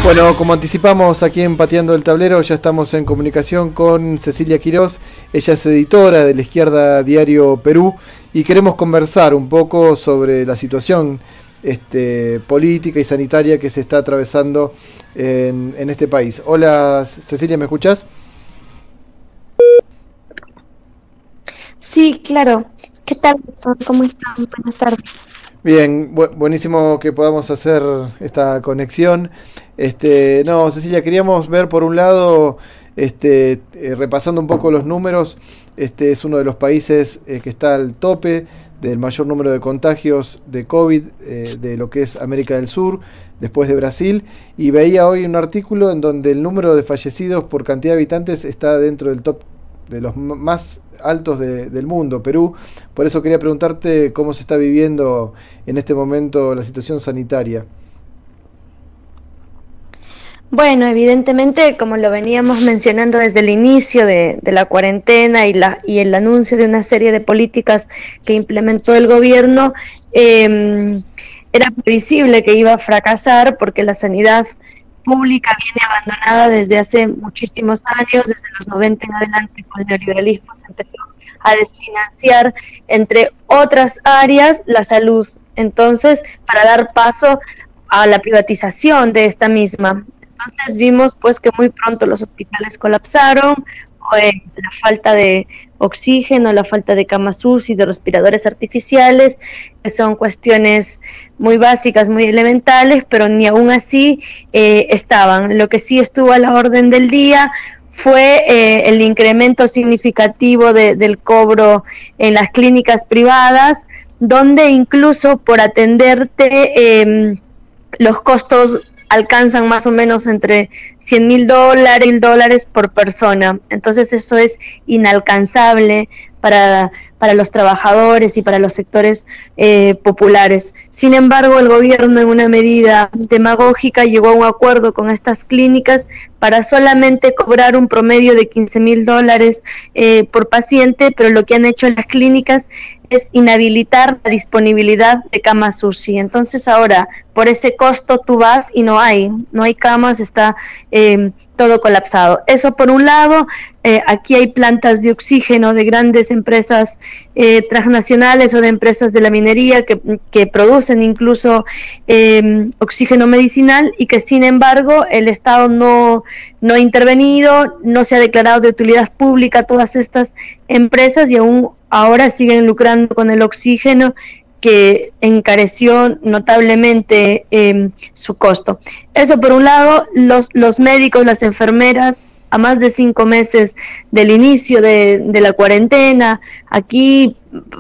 Bueno, como anticipamos aquí en Pateando el Tablero, ya estamos en comunicación con Cecilia Quirós. Ella es editora de La Izquierda Diario Perú y queremos conversar un poco sobre la situación política y sanitaria que se está atravesando en este país. Hola Cecilia, ¿me escuchás? Sí, claro. ¿Qué tal, doctor? ¿Cómo están? Buenas tardes. Bien, buenísimo que podamos hacer esta conexión. No, Cecilia, queríamos ver por un lado, repasando un poco los números, es uno de los países que está al tope del mayor número de contagios de COVID de lo que es América del Sur, después de Brasil, y veía hoy un artículo en donde el número de fallecidos por cantidad de habitantes está dentro del top de los más altos del mundo, Perú. Por eso quería preguntarte cómo se está viviendo en este momento la situación sanitaria. Bueno, evidentemente, como lo veníamos mencionando desde el inicio de la cuarentena y el anuncio de una serie de políticas que implementó el gobierno, era previsible que iba a fracasar porque la sanidad pública viene abandonada desde hace muchísimos años, desde los 90 en adelante con el neoliberalismo se empezó a desfinanciar, entre otras áreas, la salud. Entonces, para dar paso a la privatización de esta misma. Entonces vimos pues que muy pronto los hospitales colapsaron, la falta de oxígeno, la falta de camas UCI, de respiradores artificiales, que son cuestiones muy básicas, muy elementales, pero ni aún así estaban. Lo que sí estuvo a la orden del día fue el incremento significativo del cobro en las clínicas privadas, donde incluso por atenderte los costos alcanzan más o menos entre $100,000 por persona. Entonces eso es inalcanzable para los trabajadores y para los sectores populares. Sin embargo, el gobierno, en una medida demagógica, llegó a un acuerdo con estas clínicas para solamente cobrar un promedio de $15,000 por paciente, pero lo que han hecho en las clínicas es inhabilitar la disponibilidad de camas UCI. Entonces ahora, por ese costo tú vas y no hay camas, está todo colapsado. Eso por un lado. Aquí hay plantas de oxígeno de grandes empresas transnacionales o de empresas de la minería que producen incluso oxígeno medicinal y que sin embargo el Estado no ha intervenido, no se ha declarado de utilidad pública todas estas empresas y aún ahora siguen lucrando con el oxígeno, que encareció notablemente su costo. Eso por un lado. Los médicos, las enfermeras, a más de 5 meses del inicio de la cuarentena, aquí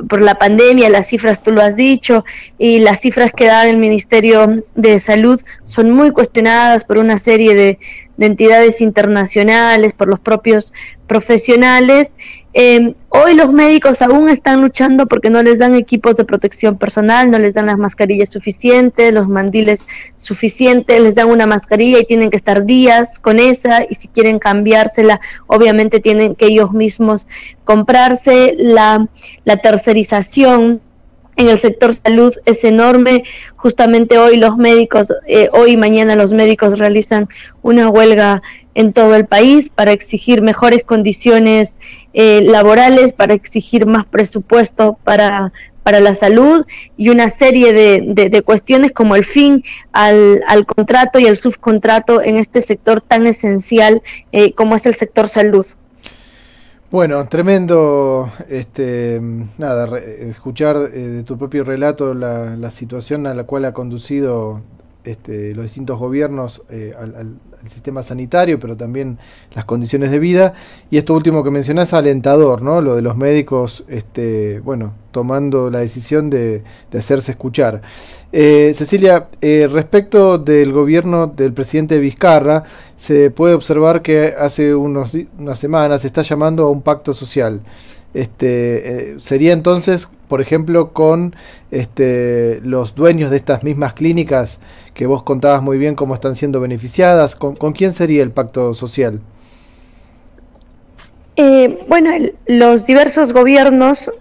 por la pandemia, las cifras tú lo has dicho, y las cifras que da el Ministerio de Salud son muy cuestionadas por una serie de entidades internacionales, por los propios profesionales. Hoy los médicos aún están luchando porque no les dan equipos de protección personal, no les dan las mascarillas suficientes, los mandiles suficientes, les dan una mascarilla y tienen que estar días con esa, y si quieren cambiársela, obviamente tienen que ellos mismos comprarse. La tercerización en el sector salud es enorme. Justamente hoy los médicos, hoy y mañana los médicos realizan una huelga en todo el país para exigir mejores condiciones laborales, para exigir más presupuesto para la salud y una serie de cuestiones como el fin al contrato y al subcontrato en este sector tan esencial como es el sector salud. Bueno, tremendo escuchar de tu propio relato la situación a la cual ha conducido los distintos gobiernos al sistema sanitario, pero también las condiciones de vida. Y esto último que mencionás, alentador, ¿no? Lo de los médicos, tomando la decisión de hacerse escuchar. Cecilia, respecto del gobierno del presidente Vizcarra, se puede observar que hace unas semanas se está llamando a un pacto social. Sería entonces, por ejemplo, con los dueños de estas mismas clínicas que vos contabas muy bien cómo están siendo beneficiadas. ¿Con quién sería el pacto social? Los diversos gobiernos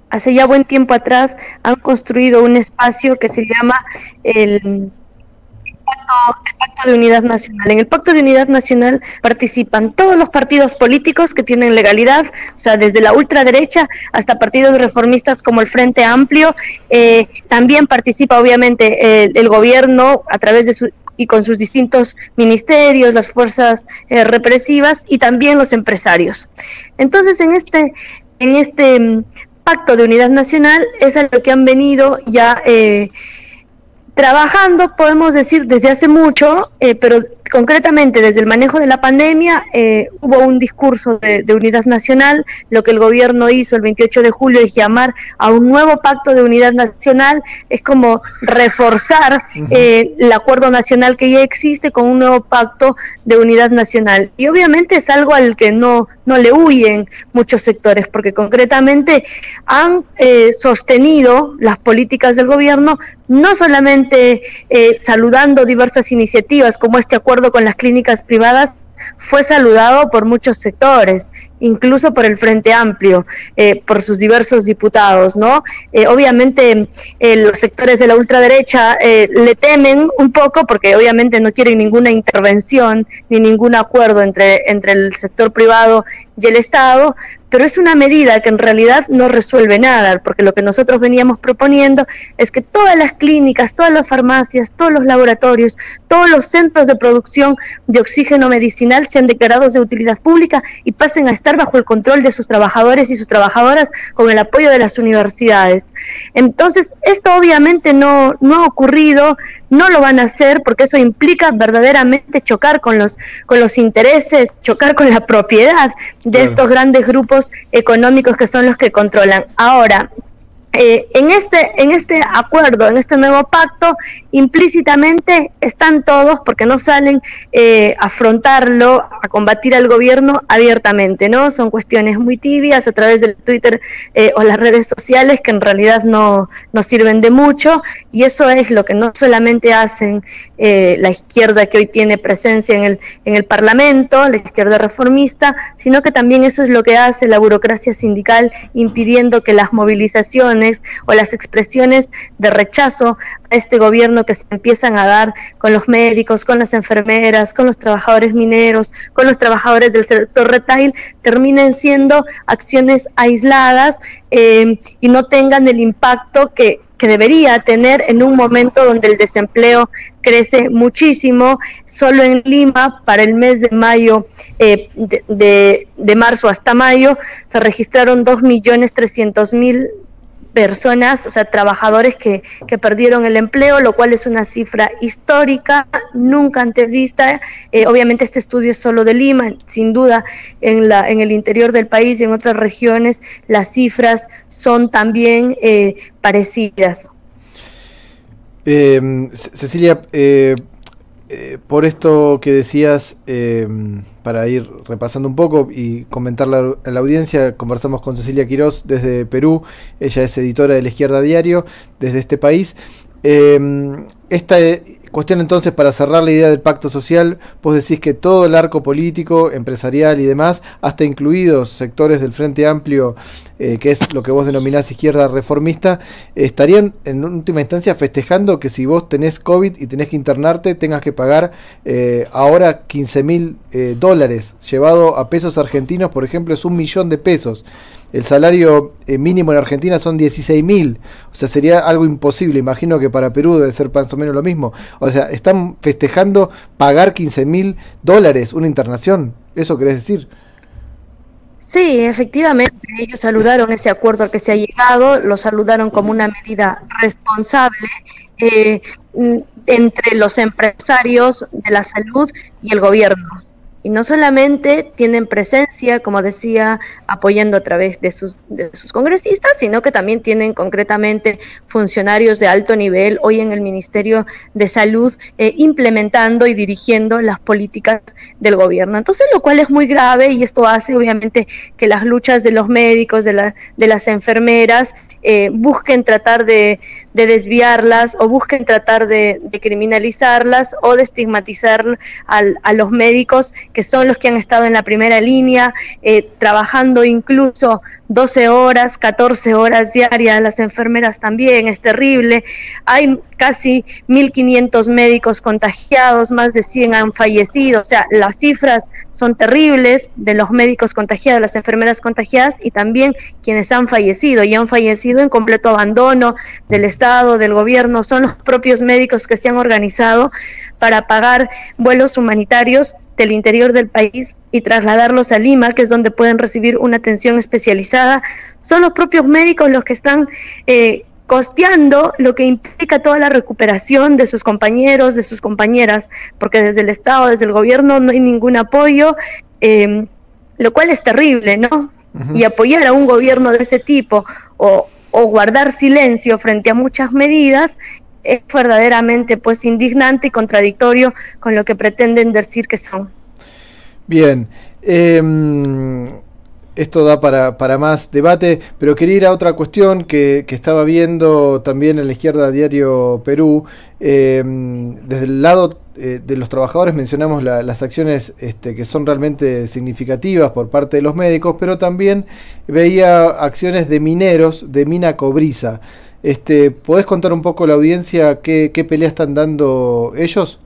hace ya buen tiempo atrás han construido un espacio que se llama el pacto Pacto de Unidad Nacional. En el Pacto de Unidad Nacional participan todos los partidos políticos que tienen legalidad, o sea, desde la ultraderecha hasta partidos reformistas como el Frente Amplio. También participa, obviamente, el gobierno a través de y con sus distintos ministerios, las fuerzas represivas y también los empresarios. Entonces, en este Pacto de Unidad Nacional es a lo que han venido ya trabajando, podemos decir, desde hace mucho, pero concretamente desde el manejo de la pandemia hubo un discurso de unidad nacional. Lo que el gobierno hizo el 28 de julio es llamar a un nuevo pacto de unidad nacional, es como reforzar el acuerdo nacional que ya existe con un nuevo pacto de unidad nacional. Y obviamente es algo al que no le huyen muchos sectores, porque concretamente han sostenido las políticas del gobierno, no solamente saludando diversas iniciativas como este acuerdo con las clínicas privadas, fue saludado por muchos sectores, incluso por el Frente Amplio, por sus diversos diputados, ¿no? Obviamente los sectores de la ultraderecha le temen un poco porque obviamente no quieren ninguna intervención ni ningún acuerdo entre el sector privado y el Estado, pero es una medida que en realidad no resuelve nada, porque lo que nosotros veníamos proponiendo es que todas las clínicas, todas las farmacias, todos los laboratorios, todos los centros de producción de oxígeno medicinal sean declarados de utilidad pública y pasen a estar bajo el control de sus trabajadores y sus trabajadoras con el apoyo de las universidades. Entonces, esto obviamente no ha ocurrido, no lo van a hacer porque eso implica verdaderamente chocar con los intereses, chocar con la propiedad de estos grandes grupos económicos que son los que controlan. Ahora, en este acuerdo, en este nuevo pacto, implícitamente están todos, porque no salen a afrontarlo, a combatir al gobierno abiertamente, ¿no? Son cuestiones muy tibias a través del Twitter o las redes sociales que en realidad no sirven de mucho, y eso es lo que no solamente hacen la izquierda que hoy tiene presencia en el Parlamento, la izquierda reformista, sino que también eso es lo que hace la burocracia sindical, impidiendo que las movilizaciones o las expresiones de rechazo a este gobierno que se empiezan a dar con los médicos, con las enfermeras, con los trabajadores mineros, con los trabajadores del sector retail, terminen siendo acciones aisladas y no tengan el impacto que debería tener en un momento donde el desempleo crece muchísimo. Solo en Lima, para el mes de mayo, de marzo hasta mayo, se registraron 2.300.000 personas, o sea, trabajadores que perdieron el empleo, lo cual es una cifra histórica, nunca antes vista. Obviamente este estudio es solo de Lima, sin duda en el interior del país y en otras regiones las cifras son también parecidas. Cecilia, por esto que decías, para ir repasando un poco y comentar a la audiencia, conversamos con Cecilia Quirós desde Perú. Ella es editora de La Izquierda Diario desde este país. Esta cuestión, entonces, para cerrar la idea del pacto social, vos decís que todo el arco político, empresarial y demás, hasta incluidos sectores del Frente Amplio, que es lo que vos denominás izquierda reformista, estarían en última instancia festejando que si vos tenés COVID y tenés que internarte, tengas que pagar ahora $15.000, llevado a pesos argentinos, por ejemplo, es 1.000.000 de pesos. El salario mínimo en Argentina son 16.000, o sea, sería algo imposible. Imagino que para Perú debe ser más o menos lo mismo. O sea, están festejando pagar $15.000 una internación. ¿Eso querés decir? Sí, efectivamente, ellos saludaron ese acuerdo al que se ha llegado, lo saludaron como una medida responsable entre los empresarios de la salud y el gobierno. Y no solamente tienen presencia, como decía, apoyando a través de sus congresistas, sino que también tienen concretamente funcionarios de alto nivel hoy en el Ministerio de Salud implementando y dirigiendo las políticas del gobierno. Entonces, lo cual es muy grave, y esto hace obviamente que las luchas de los médicos, de las enfermeras, busquen tratar de desviarlas o busquen tratar de criminalizarlas o de estigmatizar a los médicos, que son los que han estado en la primera línea, trabajando incluso 12 horas, 14 horas diarias, las enfermeras también, es terrible. Hay casi 1.500 médicos contagiados, más de 100 han fallecido, o sea, las cifras son terribles de los médicos contagiados, las enfermeras contagiadas y también quienes han fallecido y han fallecido en completo abandono del Estado, del gobierno. Son los propios médicos que se han organizado para pagar vuelos humanitarios del interior del país y trasladarlos a Lima, que es donde pueden recibir una atención especializada. Son los propios médicos los que están costeando lo que implica toda la recuperación de sus compañeros, de sus compañeras, porque desde el Estado, desde el gobierno no hay ningún apoyo, lo cual es terrible, ¿no? Y apoyar a un gobierno de ese tipo o guardar silencio frente a muchas medidas es verdaderamente pues indignante y contradictorio con lo que pretenden decir que son. Bien, esto da para más debate, pero quería ir a otra cuestión que estaba viendo también en La Izquierda Diario Perú. Desde el lado de los trabajadores mencionamos las acciones que son realmente significativas por parte de los médicos, pero también veía acciones de mineros de Mina Cobriza. ¿Podés contar un poco a la audiencia qué pelea están dando ellos?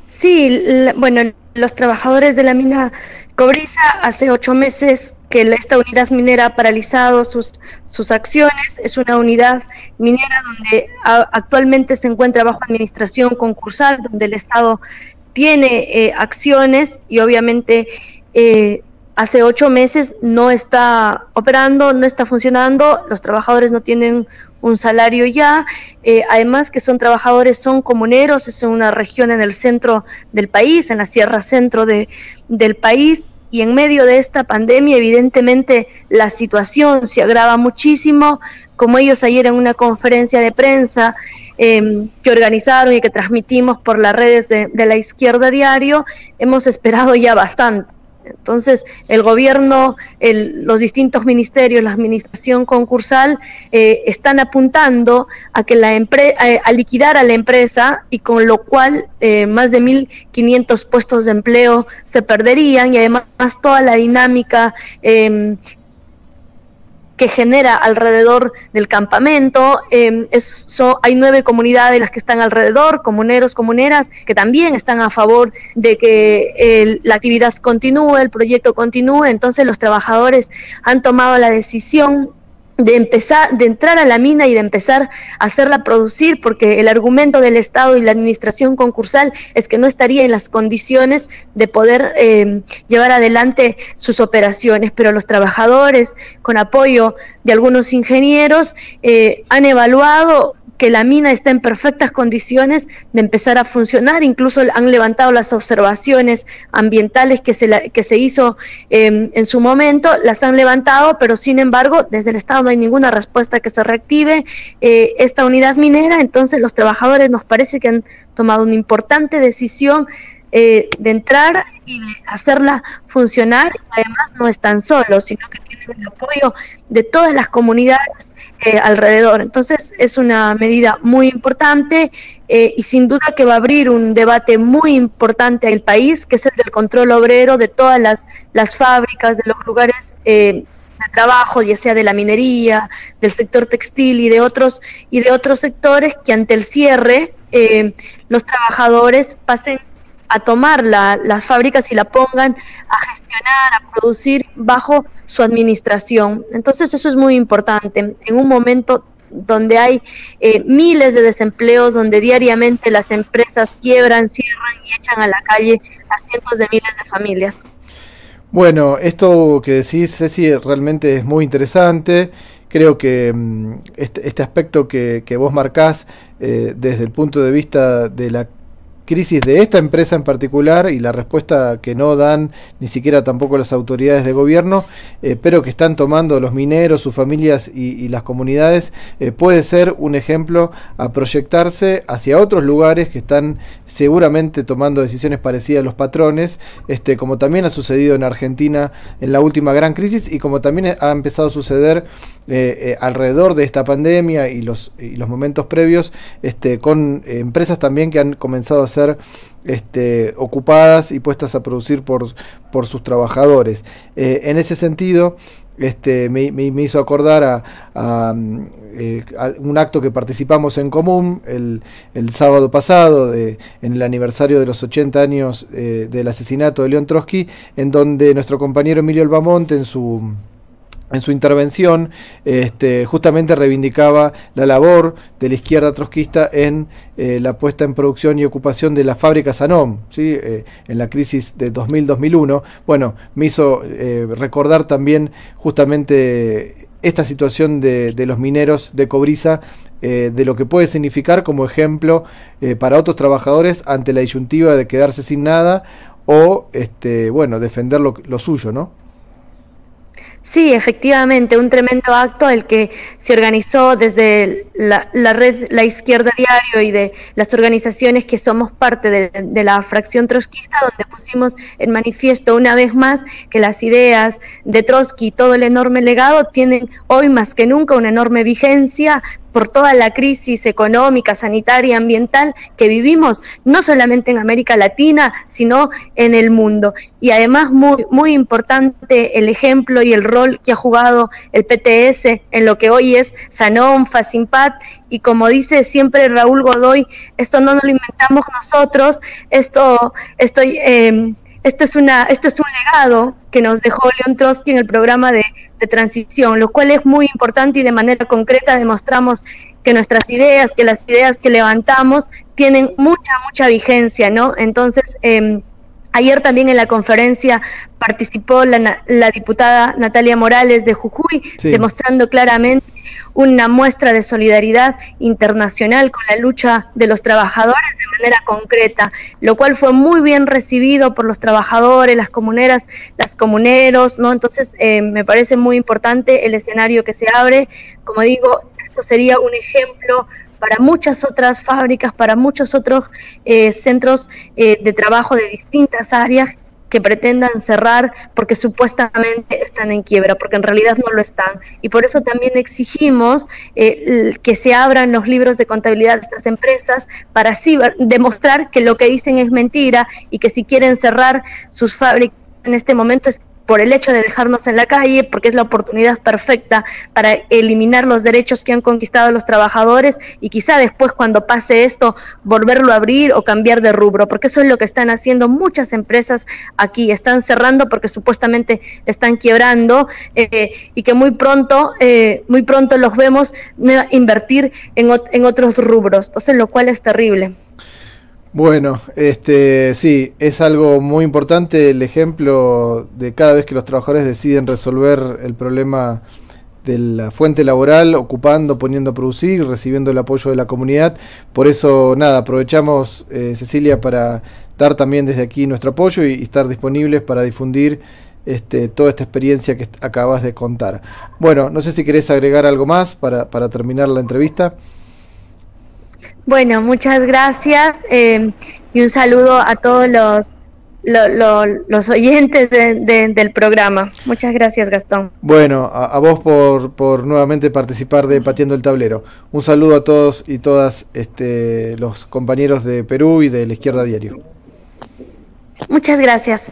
Sí, bueno, los trabajadores de la mina Cobriza hace 8 meses que esta unidad minera ha paralizado sus acciones. Es una unidad minera donde actualmente se encuentra bajo administración concursal, donde el Estado tiene acciones y obviamente hace 8 meses no está operando, no está funcionando, los trabajadores no tienen un salario ya, además que son trabajadores, son comuneros, es una región en el centro del país, en la sierra centro del país, y en medio de esta pandemia evidentemente la situación se agrava muchísimo, como ellos ayer en una conferencia de prensa que organizaron y que transmitimos por las redes de La Izquierda Diario, hemos esperado ya bastante. Entonces, el gobierno, los distintos ministerios, la administración concursal están apuntando a que a liquidar a la empresa, y con lo cual más de 1.500 puestos de empleo se perderían, y además toda la dinámica que genera alrededor del campamento. Hay 9 comunidades las que están alrededor, comuneros, comuneras, que también están a favor de que la actividad continúe, el proyecto continúe. Entonces los trabajadores han tomado la decisión de entrar a la mina y de empezar a hacerla producir, porque el argumento del Estado y la administración concursal es que no estaría en las condiciones de poder llevar adelante sus operaciones, pero los trabajadores, con apoyo de algunos ingenieros, han evaluado que la mina está en perfectas condiciones de empezar a funcionar. Incluso han levantado las observaciones ambientales que se hizo en su momento, las han levantado, pero sin embargo desde el Estado no hay ninguna respuesta que se reactive esta unidad minera. Entonces los trabajadores nos parece que han tomado una importante decisión de entrar y de hacerla funcionar, y además no están solos, sino que tienen el apoyo de todas las comunidades alrededor. Entonces es una medida muy importante y sin duda que va a abrir un debate muy importante al país, que es el del control obrero de todas las fábricas, de los lugares de trabajo, ya sea de la minería, del sector textil y de otros sectores, que ante el cierre los trabajadores pasen a tomar las fábricas y la pongan a gestionar, a producir bajo su administración. Entonces eso es muy importante en un momento donde hay miles de desempleos, donde diariamente las empresas quiebran, cierran y echan a la calle a cientos de miles de familias. Bueno, esto que decís, Ceci, realmente es muy interesante. Creo que este aspecto que vos marcás desde el punto de vista de la crisis de esta empresa en particular y la respuesta que no dan ni siquiera tampoco las autoridades de gobierno, pero que están tomando los mineros, sus familias y las comunidades, puede ser un ejemplo a proyectarse hacia otros lugares que están seguramente tomando decisiones parecidas a los patrones, como también ha sucedido en Argentina en la última gran crisis, y como también ha empezado a suceder alrededor de esta pandemia y los momentos previos, con empresas también que han comenzado a hacer ser ocupadas y puestas a producir por sus trabajadores. En ese sentido, me hizo acordar a un acto que participamos en común el sábado pasado, en el aniversario de los 80 años del asesinato de León Trotsky, en donde nuestro compañero Emilio Albamonte, en su intervención, justamente reivindicaba la labor de la izquierda trotskista en la puesta en producción y ocupación de la fábrica Sanom, ¿sí? En la crisis de 2000-2001. Bueno, me hizo recordar también justamente esta situación de los mineros de Cobriza, de lo que puede significar como ejemplo para otros trabajadores ante la disyuntiva de quedarse sin nada o defender lo suyo, ¿no? Sí, efectivamente, un tremendo acto el que se organizó desde la red La Izquierda Diario y de las organizaciones que somos parte de la fracción trotskista, donde pusimos en manifiesto una vez más que las ideas de Trotsky y todo el enorme legado tienen hoy más que nunca una enorme vigencia por toda la crisis económica, sanitaria, ambiental que vivimos, no solamente en América Latina, sino en el mundo. Y además muy, muy importante el ejemplo y el rol que ha jugado el PTS en lo que hoy es Sanom, Facimpat, y como dice siempre Raúl Godoy, esto no nos lo inventamos nosotros, esto es un legado que nos dejó León Trotsky en el programa de transición, lo cual es muy importante y de manera concreta demostramos que nuestras ideas, que las ideas que levantamos tienen mucha vigencia, ¿no? Entonces, ayer también en la conferencia participó la diputada Natalia Morales de Jujuy, sí, demostrando claramente una muestra de solidaridad internacional con la lucha de los trabajadores de manera concreta, lo cual fue muy bien recibido por los trabajadores, las comuneras, las comuneros, ¿no? Entonces, me parece muy importante el escenario que se abre. Como digo, esto sería un ejemplo para muchas otras fábricas, para muchos otros centros de trabajo de distintas áreas que pretendan cerrar porque supuestamente están en quiebra, porque en realidad no lo están. Y por eso también exigimos que se abran los libros de contabilidad de estas empresas para así demostrar que lo que dicen es mentira y que si quieren cerrar sus fábricas en este momento es por el hecho de dejarnos en la calle, porque es la oportunidad perfecta para eliminar los derechos que han conquistado los trabajadores y quizá después cuando pase esto volverlo a abrir o cambiar de rubro, porque eso es lo que están haciendo muchas empresas aquí, están cerrando porque supuestamente están quebrando y que muy pronto los vemos invertir en otros rubros, entonces lo cual es terrible. Bueno, sí, es algo muy importante el ejemplo de cada vez que los trabajadores deciden resolver el problema de la fuente laboral, ocupando, poniendo a producir, recibiendo el apoyo de la comunidad. Por eso, nada, aprovechamos, Cecilia, para dar también desde aquí nuestro apoyo y estar disponibles para difundir toda esta experiencia que acabas de contar. Bueno, no sé si querés agregar algo más para terminar la entrevista. Bueno, muchas gracias y un saludo a todos los oyentes del programa. Muchas gracias, Gastón. Bueno, a vos por nuevamente participar de Pateando el Tablero. Un saludo a todos y todas los compañeros de Perú y de La Izquierda Diario. Muchas gracias.